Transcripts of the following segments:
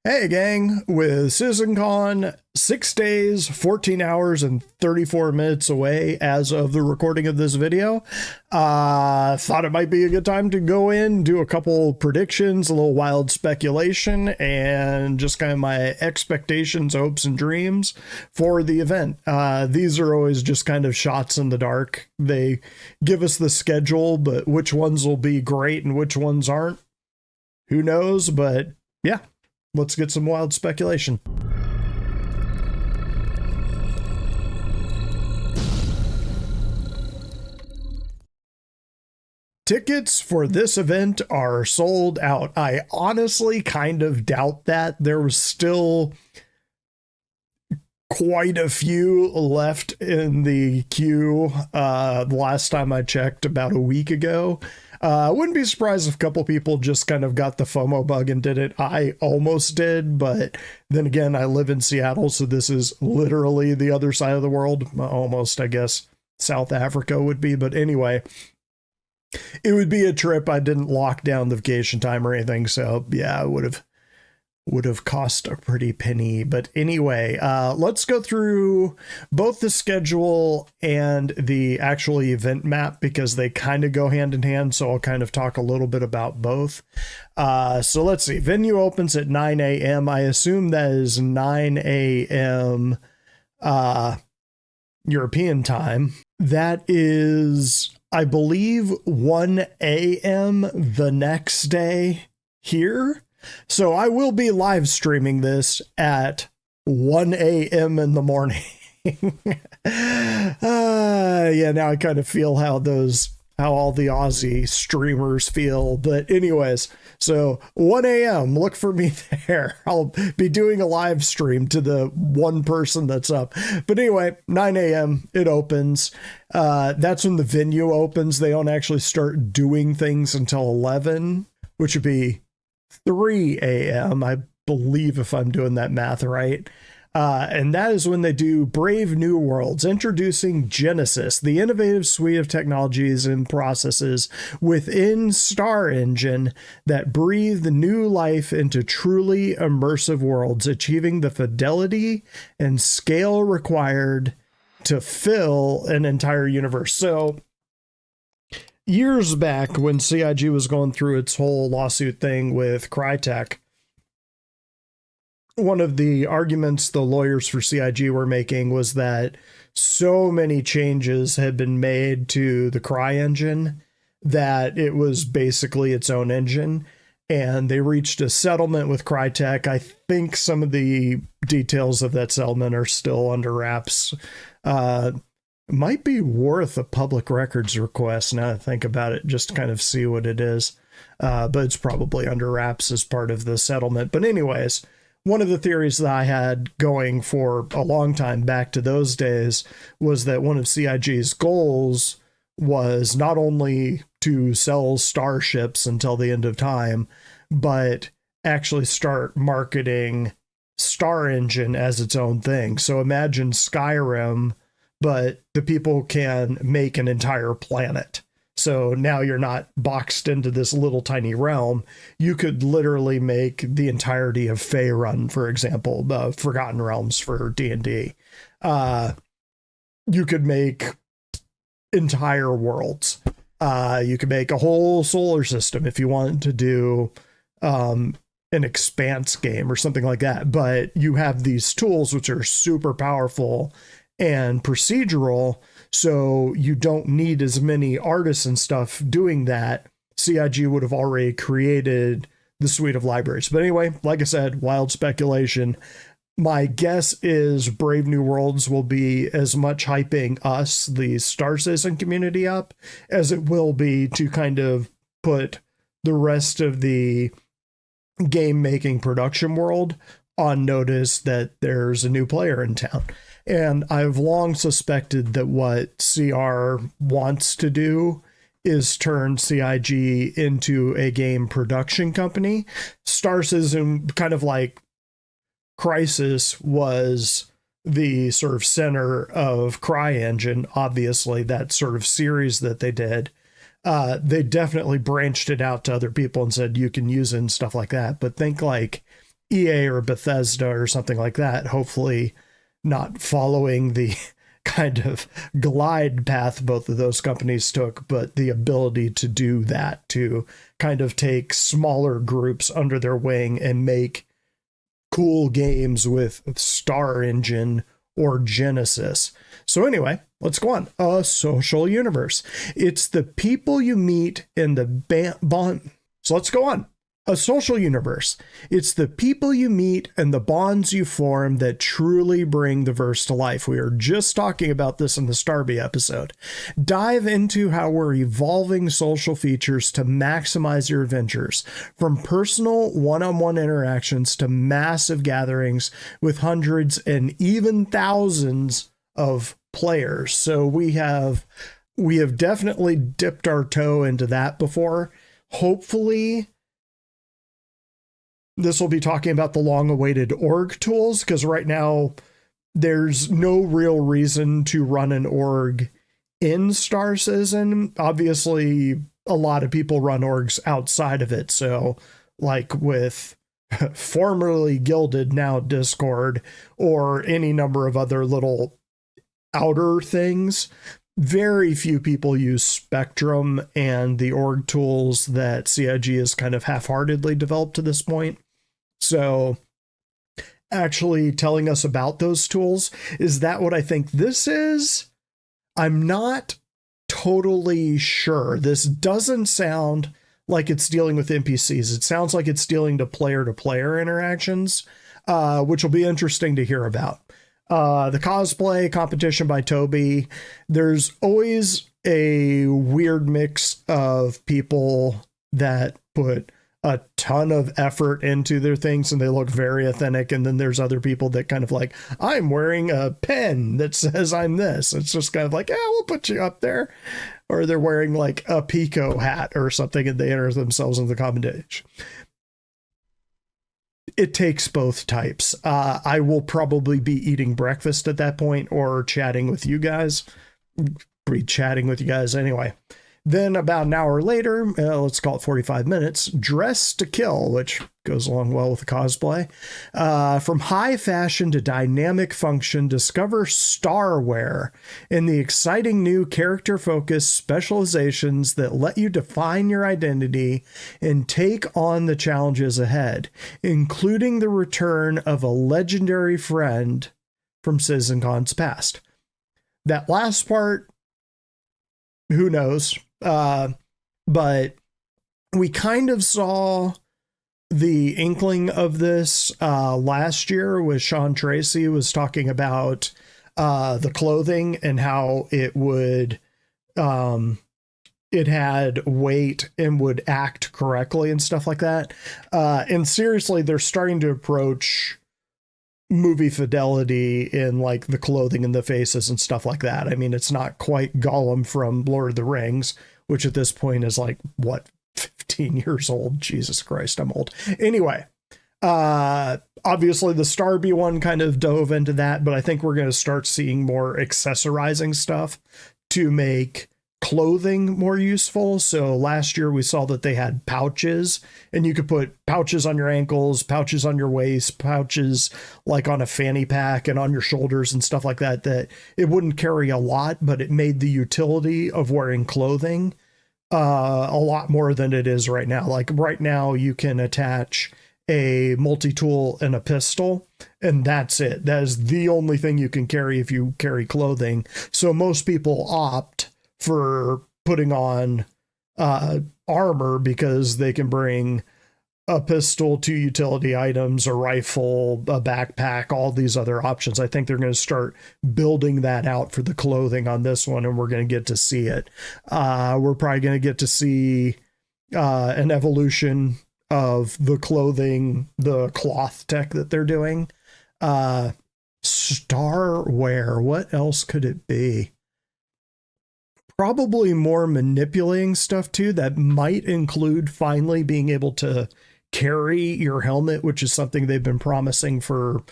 Hey gang, with CitCon 6 days, 14 hours, and 34 minutes away as of the recording of this video, thought it might be a good time to go in, do a couple predictions, a little wild speculation, and just kind of my expectations, hopes, and dreams for the event. These are always just kind of shots in the dark. They give us the schedule, but which ones will be great and which ones aren't, who knows, but yeah. Let's get some wild speculation. Tickets for this event are sold out. I honestly kind of doubt that. There was still quite a few left in the queue the last time I checked about a week ago. I wouldn't be surprised if a couple people just kind of got the FOMO bug and did it. I almost did, but then again, I live in Seattle, so this is literally the other side of the world. Almost, I guess, South Africa would be, but anyway, it would be a trip. I didn't lock down the vacation time or anything, so yeah, I would have cost a pretty penny. But anyway, let's go through both the schedule and the actual event map because they kind of go hand in hand. So I'll kind of talk a little bit about both. So let's see. Venue opens at 9 a.m. I assume that is 9 a.m. European time. That is, I believe, 1 a.m. the next day here. So I will be live streaming this at 1 a.m. in the morning. Yeah, now I kind of feel how all the Aussie streamers feel. But anyways, so 1 a.m. look for me there. I'll be doing a live stream to the one person that's up. But anyway, 9 a.m. it opens. That's when the venue opens. They don't actually start doing things until 11, which would be 3 a.m. I believe, if I'm doing that math right. And that is when they do Brave New Worlds, introducing Genesis, the innovative suite of technologies and processes within Star Engine that breathe new life into truly immersive worlds, achieving the fidelity and scale required to fill an entire universe. So years back when CIG was going through its whole lawsuit thing with Crytek, one of the arguments the lawyers for CIG were making was that so many changes had been made to the Cry engine that it was basically its own engine. And they reached a settlement with Crytek. I think some of the details of that settlement are still under wraps. Might be worth a public records request now that I think about it, just to kind of see what it is. But it's probably under wraps as part of the settlement. But anyways, one of the theories that I had going for a long time back to those days was that one of CIG's goals was not only to sell starships until the end of time, but actually start marketing Star Engine as its own thing. So imagine Skyrim, but the people can make an entire planet. So now you're not boxed into this little tiny realm. You could literally make the entirety of Faerun, for example, the Forgotten Realms for D&D. You could make entire worlds. You could make a whole solar system if you wanted to do an Expanse game or something like that. But you have these tools which are super powerful and procedural, so you don't need as many artists and stuff doing that. CIG would have already created the suite of libraries. But anyway, like I said, wild speculation. My guess is Brave New Worlds will be as much hyping us, the Star Citizen community, up as it will be to kind of put the rest of the game making production world on notice that there's a new player in town. And I've long suspected that what CR wants to do is turn CIG into a game production company. Star Citizen, kind of like Crisis, was the sort of center of CryEngine, obviously, that sort of series that they did. They definitely branched it out to other people and said you can use it and stuff like that. But think like EA or Bethesda or something like that, hopefully not following the kind of glide path both of those companies took, but the ability to do that, to kind of take smaller groups under their wing and make cool games with Star Engine or Genesis. So anyway, let's go on. A social universe. It's the people you meet in the bond. So let's go on. A social universe. It's the people you meet and the bonds you form that truly bring the verse to life. We were just talking about this in the Starby episode. Dive into how we're evolving social features to maximize your adventures, from personal one-on-one interactions to massive gatherings with hundreds and even thousands of players. So we have definitely dipped our toe into that before. Hopefully this will be talking about the long-awaited org tools, because right now there's no real reason to run an org in Star Citizen. Obviously, a lot of people run orgs outside of it. So like with formerly Gilded, now Discord, or any number of other little outer things, very few people use Spectrum and the org tools that CIG has kind of half-heartedly developed to this point. So actually telling us about those tools, is that what I think this is? I'm not totally sure. This doesn't sound like it's dealing with NPCs. It sounds like it's dealing to player interactions, which will be interesting to hear about. The cosplay competition by Toby. There's always a weird mix of people that put a ton of effort into their things and they look very authentic. And then there's other people that kind of like, I'm wearing a pen that says I'm this. It's just kind of like, yeah, we'll put you up there. Or they're wearing like a Pico hat or something and they enter themselves in the competition. It takes both types. I will probably be eating breakfast at that point or chatting with you guys. Be chatting with you guys anyway. Then about an hour later, let's call it 45 minutes, Dress to Kill, which goes along well with the cosplay. From high fashion to dynamic function, discover Starwear in the exciting new character-focused specializations that let you define your identity and take on the challenges ahead, including the return of a legendary friend from CitizenCon's past. That last part, who knows? But we kind of saw the inkling of this last year with Sean Tracy was talking about the clothing and how it would it had weight and would act correctly and stuff like that. And seriously, they're starting to approach movie fidelity in like the clothing and the faces and stuff like that. I mean, it's not quite Gollum from Lord of the Rings, which at this point is like, what, 15 years old? Jesus Christ, I'm old. Anyway, obviously the Starby one kind of dove into that, but I think we're going to start seeing more accessorizing stuff to make clothing more useful. So last year we saw that they had pouches and you could put pouches on your ankles, pouches on your waist, pouches like on a fanny pack and on your shoulders and stuff like that, that it wouldn't carry a lot, but it made the utility of wearing clothing a lot more than it is right now. Like right now you can attach a multi-tool and a pistol and that's it. That is the only thing you can carry if you carry clothing. So most people opt for putting on armor because they can bring a pistol, 2 utility items, a rifle, a backpack, all these other options. I think they're going to start building that out for the clothing on this one, and we're going to get to see it. We're probably going to get to see an evolution of the clothing, the cloth tech that they're doing. Starwear, what else could it be? Probably more manipulating stuff too. That might include finally being able to carry your helmet, which is something they've been promising for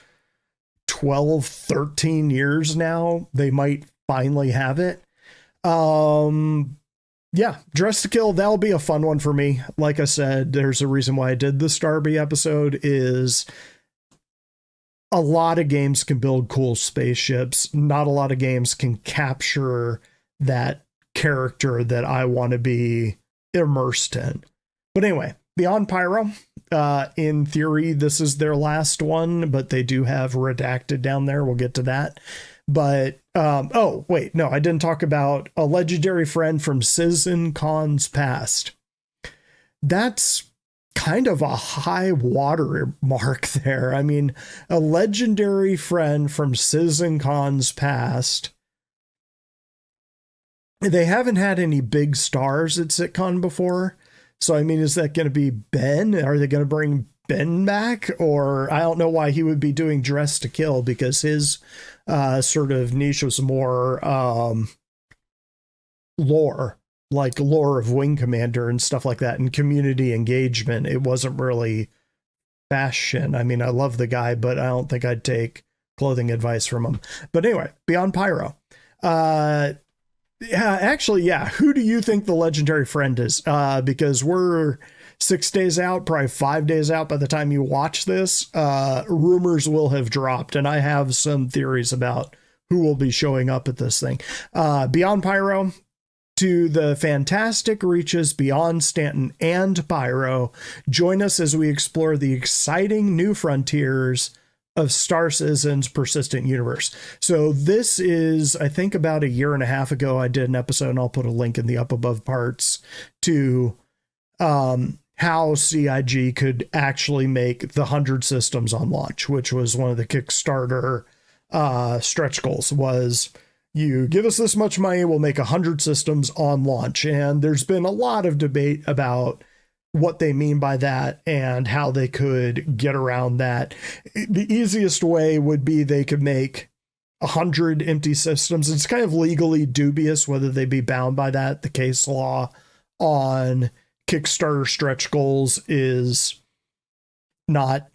12, 13 years now. They might finally have it. Yeah, Dress to Kill, that'll be a fun one for me. Like I said, there's a reason why I did the Starby episode is a lot of games can build cool spaceships. Not a lot of games can capture that character that I want to be immersed in. But anyway, Beyond Pyro, in theory, this is their last one, but they do have redacted down there. We'll get to that. But, oh, wait, no, I didn't talk about a legendary friend from CitCon's past. That's kind of a high water mark there. I mean, a legendary friend from CitCon's past. They haven't had any big stars at CitCon before. So, I mean, is that going to be Ben? Are they going to bring Ben back? Or I don't know why he would be doing Dress to Kill, because his sort of niche was more lore, like lore of Wing Commander and stuff like that, and community engagement. It wasn't really fashion. I mean, I love the guy, but I don't think I'd take clothing advice from him. But anyway, Beyond Pyro. Yeah, actually, yeah. Who do you think the legendary friend is? Because we're 6 days out, probably 5 days out by the time you watch this. Rumors will have dropped, and I have some theories about who will be showing up at this thing. Beyond Pyro, to the fantastic reaches beyond Stanton and Pyro. Join us as we explore the exciting new frontiers of Star Citizen's persistent universe. So this is, I think about a year and a half ago, I did an episode, and I'll put a link in the up above parts to how CIG could actually make the 100 systems on launch, which was one of the Kickstarter stretch goals. Was you give us this much money, we'll make 100 systems on launch. And there's been a lot of debate about what they mean by that and how they could get around that. The easiest way would be they could make 100 empty systems. It's kind of legally dubious whether they be bound by that. The case law on Kickstarter stretch goals is not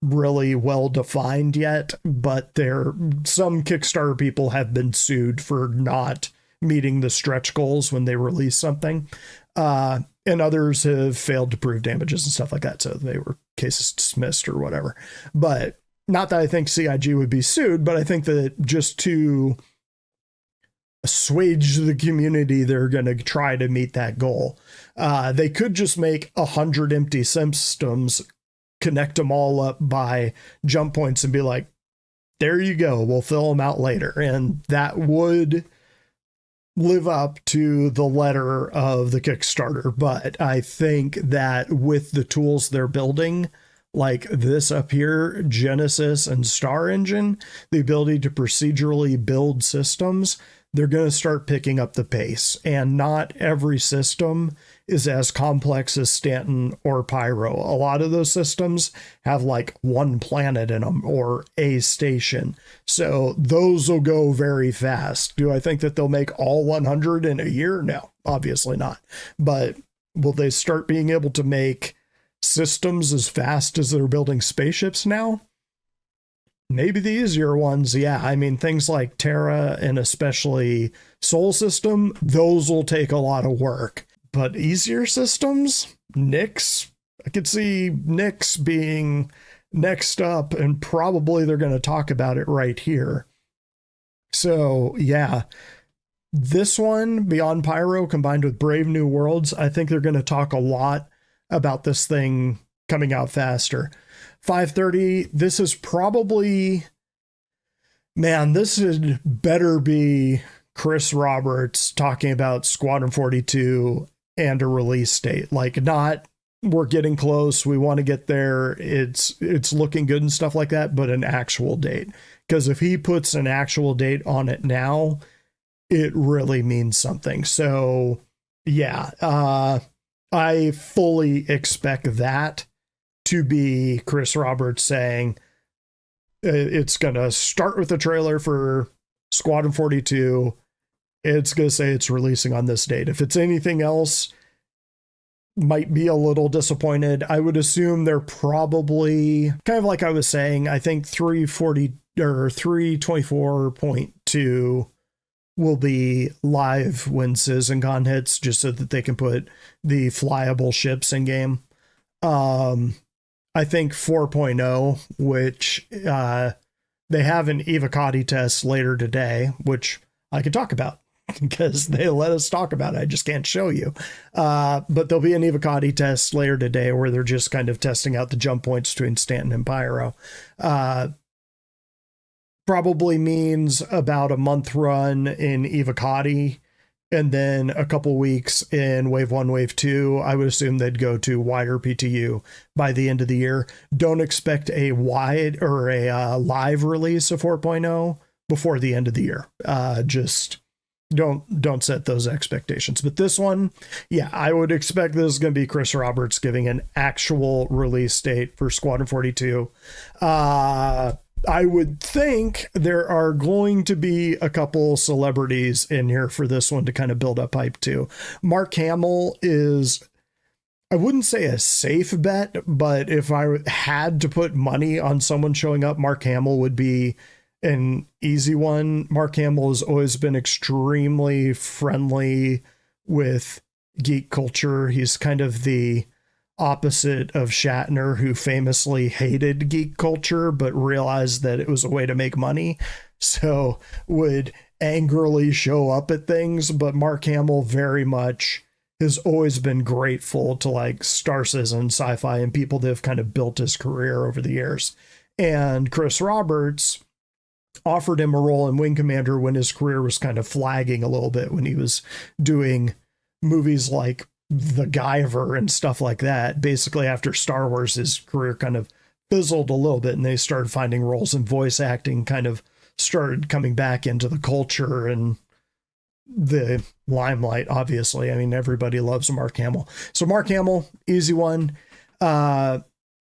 really well defined yet, but some Kickstarter people have been sued for not meeting the stretch goals when they release something. And others have failed to prove damages and stuff like that. So they were cases dismissed or whatever. But not that I think CIG would be sued, but I think that just to assuage the community, they're going to try to meet that goal. They could just make 100 empty systems, connect them all up by jump points and be like, there you go, we'll fill them out later. And that would live up to the letter of the Kickstarter. But I think that with the tools they're building, like this up here, Genesis and Star Engine, the ability to procedurally build systems, they're going to start picking up the pace. And not every system is as complex as Stanton or Pyro. A lot of those systems have like one planet in them or a station. So those will go very fast. Do I think that they'll make all 100 in a year? No, obviously not. But will they start being able to make systems as fast as they're building spaceships now? Maybe the easier ones, yeah. I mean, things like Terra and especially Sol System, those will take a lot of work. But easier systems, Nyx, I could see Nyx being next up, and probably they're going to talk about it right here. So, yeah, this one, Beyond Pyro, combined with Brave New Worlds, I think they're going to talk a lot about this thing coming out faster. 5:30, this is probably, man, this would better be Chris Roberts talking about Squadron 42 and a release date. Like, not we're getting close, we want to get there, it's looking good and stuff like that, but an actual date. Because if he puts an actual date on it now, it really means something. So yeah, I fully expect that to be Chris Roberts saying it's going to start with the trailer for Squadron 42. It's going to say it's releasing on this date. If it's anything else, might be a little disappointed. I would assume they're probably kind of like I was saying, I think 340 or 324.2 will be live when CitCon hits, just so that they can put the flyable ships in game. I think 4.0, which they have an Evocati test later today, which I could talk about because they let us talk about it. I just can't show you. But there'll be an Evocati test later today where they're just kind of testing out the jump points between Stanton and Pyro. Probably means about a month run in Evocati, and then a couple weeks in Wave 1, Wave 2. I would assume they'd go to wider PTU by the end of the year. Don't expect a wide or a live release of 4.0 before the end of the year. Just don't set those expectations. But this one, yeah, I would expect this is going to be Chris Roberts giving an actual release date for Squadron 42. I would think there are going to be a couple celebrities in here for this one to kind of build up hype to. Mark Hamill is, I wouldn't say a safe bet, but if I had to put money on someone showing up, Mark Hamill would be an easy one. Mark Hamill has always been extremely friendly with geek culture. He's kind of the opposite of Shatner, who famously hated geek culture but realized that it was a way to make money, so would angrily show up at things. But Mark Hamill very much has always been grateful to like Star Citizen, Sci-Fi, and people that have kind of built his career over the years. And Chris Roberts offered him a role in Wing Commander when his career was kind of flagging a little bit, when he was doing movies like The Guyver and stuff like that. Basically, after Star Wars, his career kind of fizzled a little bit, and they started finding roles in voice acting, kind of started coming back into the culture and the limelight, obviously. I mean, everybody loves Mark Hamill. So Mark Hamill, easy one.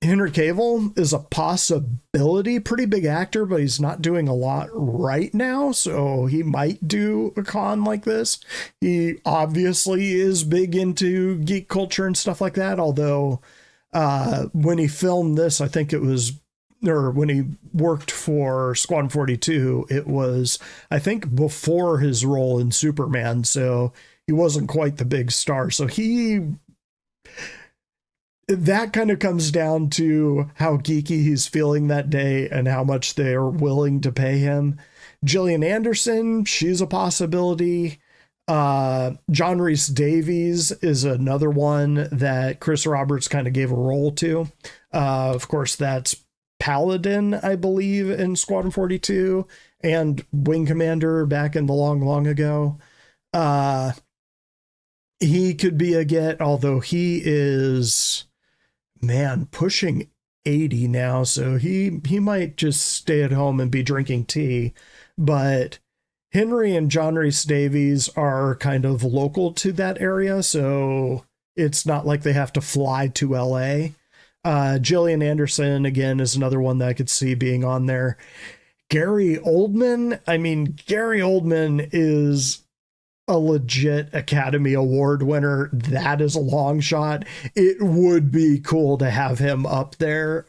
Henry Cavill is a possibility, pretty big actor, but he's not doing a lot right now, so he might do a con like this. He obviously is big into geek culture and stuff like that, although when he filmed this, I think it was, or when he worked for Squadron 42, it was, I think, before his role in Superman, so he wasn't quite the big star. So that kind of comes down to how geeky he's feeling that day and how much they are willing to pay him. Gillian Anderson, she's a possibility. John Rhys Davies is another one that Chris Roberts kind of gave a role to. Of course, that's Paladin, I believe, in Squadron 42, and Wing Commander back in the long ago. He could be a get, although he is, man, pushing 80 now, so he might just stay at home and be drinking tea. But Henry and John Rhys Davies are kind of local to that area, so it's not like they have to fly to LA. Gillian Anderson, again, is another one that I could see being on there. Gary Oldman, I mean, Gary Oldman is a legit Academy Award winner. That is a long shot. It would be cool to have him up there.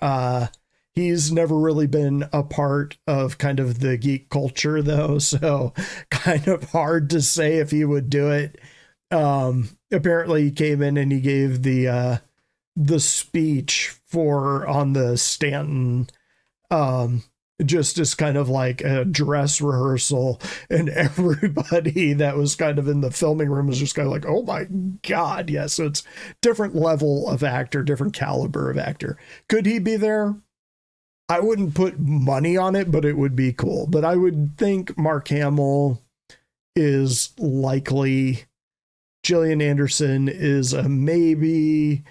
He's never really been a part of kind of the geek culture, though, so kind of hard to say if he would do it. Apparently he came in and he gave the speech on the Stanton, just as kind of like a dress rehearsal, and everybody that was kind of in the filming room was just kind of like, oh my God. Yeah. So it's different level of actor, different caliber of actor. Could he be there? I wouldn't put money on it, but it would be cool. But I would think Mark Hamill is likely. Gillian Anderson is a maybe.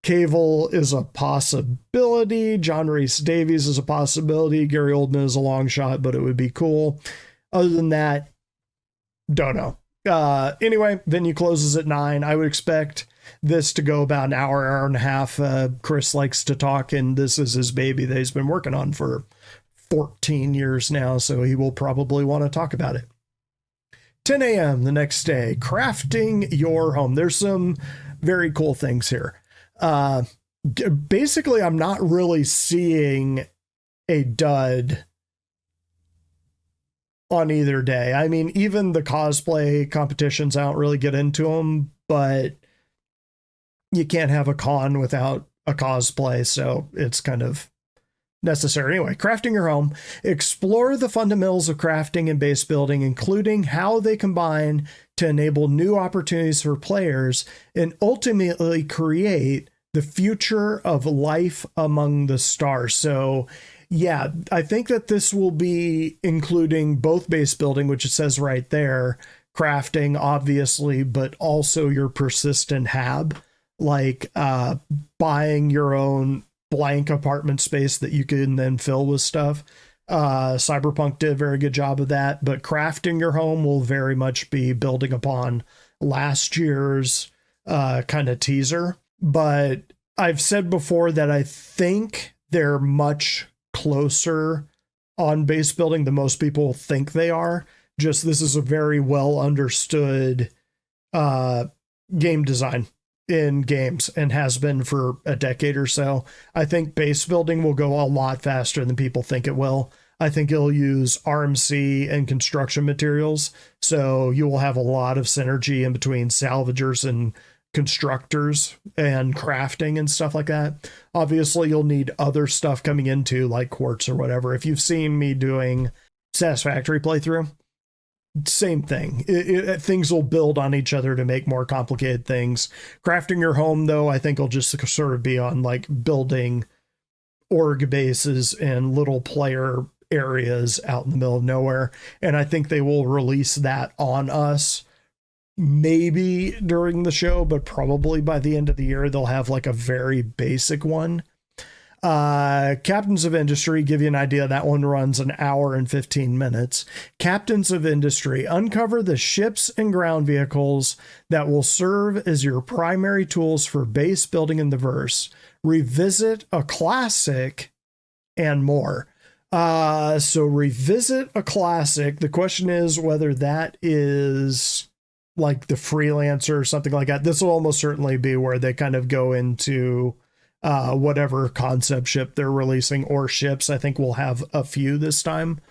Cavill is a possibility. John Rhys Davies is a possibility. Gary Oldman is a long shot, but it would be cool. Other than that, don't know. Anyway, venue closes at 9. I would expect this to go about an hour and a half. Chris likes to talk, and this is his baby that he's been working on for 14 years now, so he will probably want to talk about it. 10 a.m. the next day, crafting your home. There's some very cool things here. Basically, I'm not really seeing a dud on either day. I mean, even the cosplay competitions, I don't really get into them, but you can't have a con without a cosplay, so it's kind of necessary. Anyway, crafting your home. Explore the fundamentals of crafting and base building, including how they combine to enable new opportunities for players and ultimately create the future of life among the stars. So, yeah, I think that this will be including both base building, which it says right there, crafting, obviously, but also your persistent hab, like buying your own blank apartment space that you can then fill with stuff. Cyberpunk did a very good job of that, but crafting your home will very much be building upon last year's kind of teaser. But I've said before that I think they're much closer on base building than most people think they are. Just this is a very well understood game design in games and has been for a decade or so. I think base building will go a lot faster than people think it will. I think it'll use RMC and construction materials, so you will have a lot of synergy in between salvagers and constructors and crafting and stuff like that. Obviously, you'll need other stuff coming into like quartz or whatever. If you've seen me doing Satisfactory playthrough, same thing. Things will build on each other to make more complicated things. Crafting your home, though, I think will just sort of be on like building org bases and little player areas out in the middle of nowhere. And I think they will release that on us maybe during the show, but probably by the end of the year, they'll have like a very basic one. Captains of Industry, give you an idea, that one runs an hour and 15 minutes. Captains of Industry, uncover the ships and ground vehicles that will serve as your primary tools for base building in the verse. Revisit a classic and more. So revisit a classic. The question is whether that is like the freelancer or something like that. This will almost certainly be where they kind of go into whatever concept ship they're releasing, or ships. I think we'll have a few this time.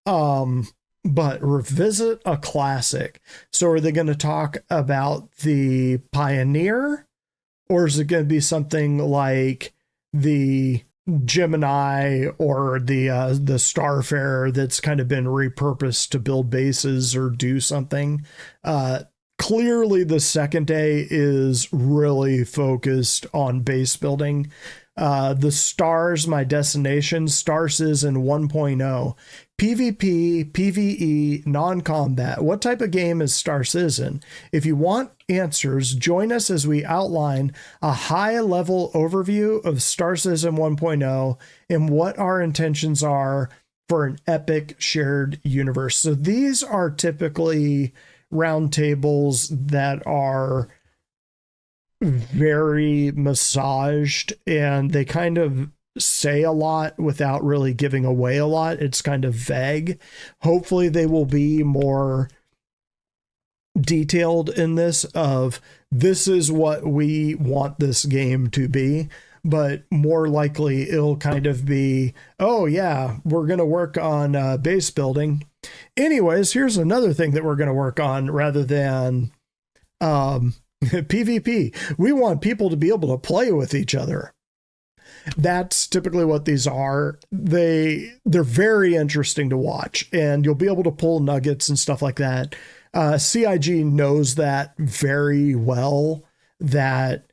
But revisit a classic. So are they going to talk about the Pioneer, or is it going to be something like the Gemini or the Starfarer that's kind of been repurposed to build bases or do something? Clearly the second day is really focused on base building. The Stars, My Destination, Star Citizen 1.0, PvP, PvE, non-combat. What type of game is Star Citizen? If you want answers, join us as we outline a high-level overview of Star Citizen 1.0 and what our intentions are for an epic shared universe. So these are typically roundtables that are very massaged, and they kind of say a lot without really giving away a lot. It's kind of vague. Hopefully they will be more detailed in this of this is what we want this game to be, but more likely it'll kind of be, oh yeah, we're going to work on base building. Anyways, here's another thing that we're going to work on, rather than PvP. We want people to be able to play with each other. That's typically what these are. They're very interesting to watch, and you'll be able to pull nuggets and stuff like that. CIG knows that very well, that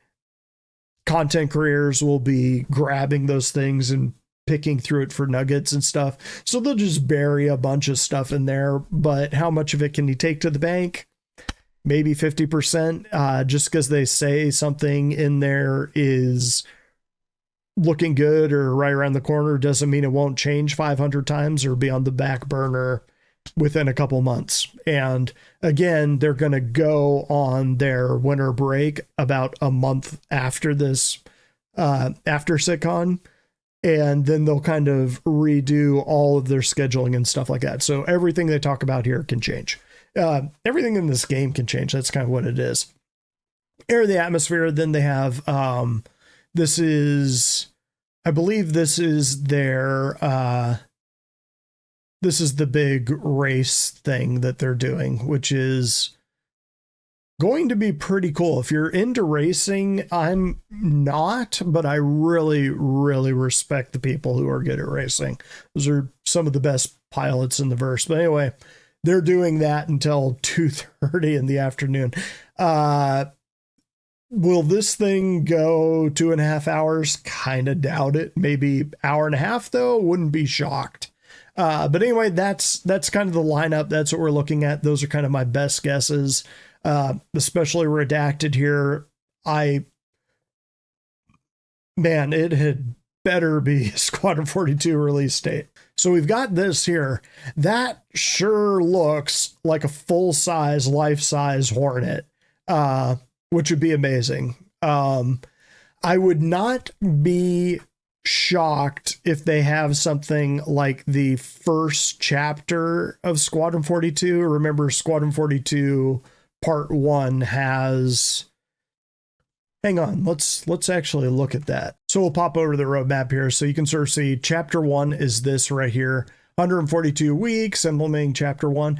content creators will be grabbing those things and picking through it for nuggets and stuff. So they'll just bury a bunch of stuff in there, but how much of it can you take to the bank? Maybe 50%. Just because they say something in there is looking good or right around the corner doesn't mean it won't change 500 times or be on the back burner within a couple months. And again, they're going to go on their winter break about a month after this, after CitCon. And then they'll kind of redo all of their scheduling and stuff like that. So everything they talk about here can change. Everything in this game can change. That's kind of what it is. Air of the Atmosphere. Then they have, this is, I believe this is their this is the big race thing that they're doing, which is going to be pretty cool. If you're into racing, I'm not, but I really, really respect the people who are good at racing. Those are some of the best pilots in the verse. But anyway, they're doing that until 2:30 in the afternoon. Will this thing go 2.5 hours? Kind of doubt it. Maybe hour and a half though. Wouldn't be shocked. But anyway, that's kind of the lineup. That's what we're looking at. Those are kind of my best guesses. Especially redacted here. It had better be Squadron 42 release date. So we've got this here. That sure looks like a full-size, life-size Hornet, which would be amazing. I would not be shocked if they have something like the first chapter of Squadron 42. Remember, Squadron 42 Part 1 has... Hang on, let's actually look at that. So we'll pop over to the roadmap here so you can sort of see Chapter 1 is this right here. 142 weeks, implementing Chapter 1.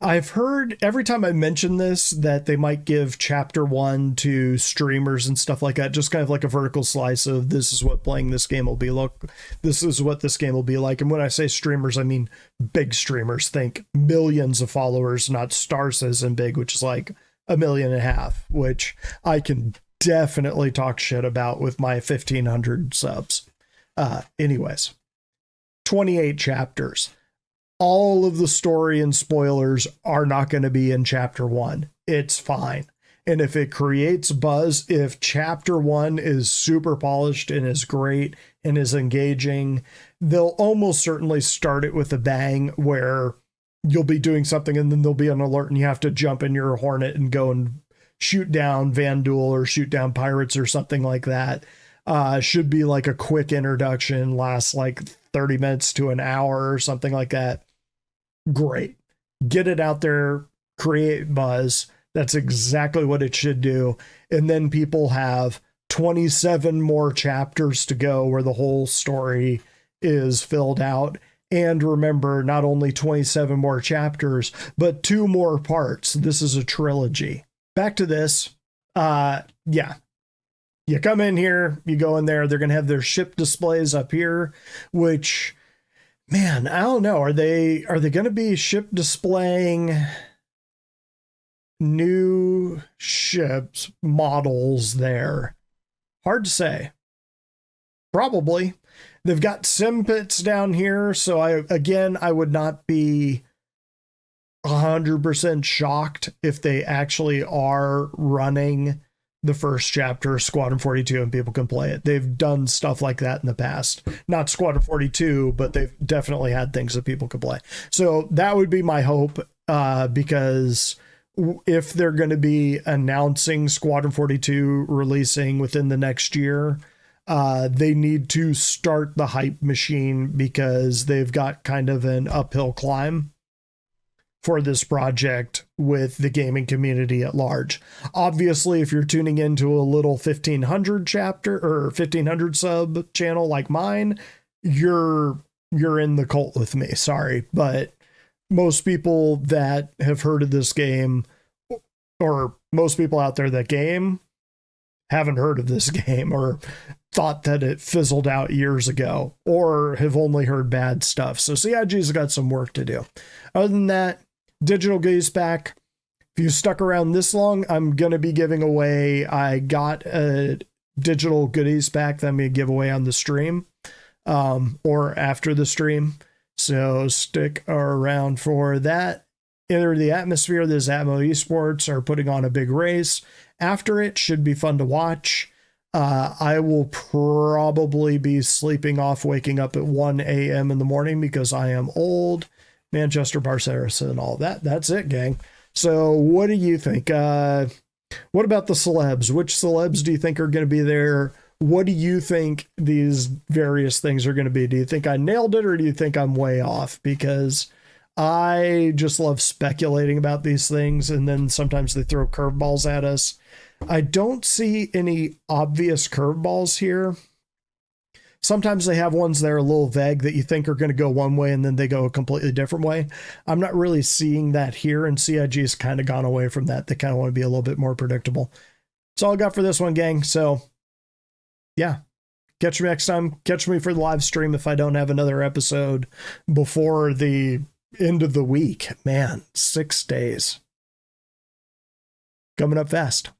I've heard every time I mention this that they might give Chapter 1 to streamers and stuff like that, just kind of like a vertical slice of this is what playing this game will be. Look, this is what this game will be like. And when I say streamers, I mean big streamers. Think millions of followers, not Star Citizen big, which is like 1.5 million, which I can definitely talk shit about with my 1,500 subs. Anyways, 28 chapters. All of the story and spoilers are not going to be in Chapter 1. It's fine. And if it creates buzz, if Chapter 1 is super polished and is great and is engaging, they'll almost certainly start it with a bang where you'll be doing something and then there'll be an alert and you have to jump in your Hornet and go and shoot down Vandal or shoot down pirates or something like that. Should be like a quick introduction, lasts like 30 minutes to an hour or something like that. Great. Get it out there, create buzz. That's exactly what it should do. And then people have 27 more chapters to go where the whole story is filled out. And remember, not only 27 more chapters, but 2 more parts. This is a trilogy. Back to this. Yeah. You come in here, you go in there, they're going to have their ship displays up here, which, man, I don't know. Are they going to be ship displaying new ships models there? Hard to say. Probably. They've got sim pits down here, so I would not be 100% shocked if they actually are running the first chapter of Squadron 42 and people can play it. They've done stuff like that in the past. Not Squadron 42, but they've definitely had things that people could play. So that would be my hope, because if they're going to be announcing Squadron 42 releasing within the next year, they need to start the hype machine because they've got kind of an uphill climb for this project with the gaming community at large. Obviously, if you're tuning into a little 1,500 chapter or 1,500 sub channel like mine, you're in the cult with me. Sorry, but most people that have heard of this game, or most people out there that game, haven't heard of this game or thought that it fizzled out years ago or have only heard bad stuff. So CIG's got some work to do. Other than that, digital goodies pack. If you stuck around this long, I'm going to be giving away, I got a digital goodies pack that I'm going to give away on the stream, or after the stream. So stick around for that. Enter the Atmosphere. This Atmo Esports are putting on a big race. After it, should be fun to watch. I will probably be sleeping off, waking up at 1 a.m. in the morning because I am old. Manchester, Barcelona, and all that. That's it, gang. So what do you think? What about the celebs? Which celebs do you think are going to be there? What do you think these various things are going to be? Do you think I nailed it or do you think I'm way off? Because I just love speculating about these things, and then sometimes they throw curveballs at us. I don't see any obvious curveballs here. Sometimes they have ones that are a little vague that you think are going to go one way and then they go a completely different way. I'm not really seeing that here, and CIG has kind of gone away from that. They kind of want to be a little bit more predictable. That's all I got for this one, gang. So yeah, catch me next time. Catch me for the live stream if I don't have another episode before the end of the week. Man, 6 days. Coming up fast.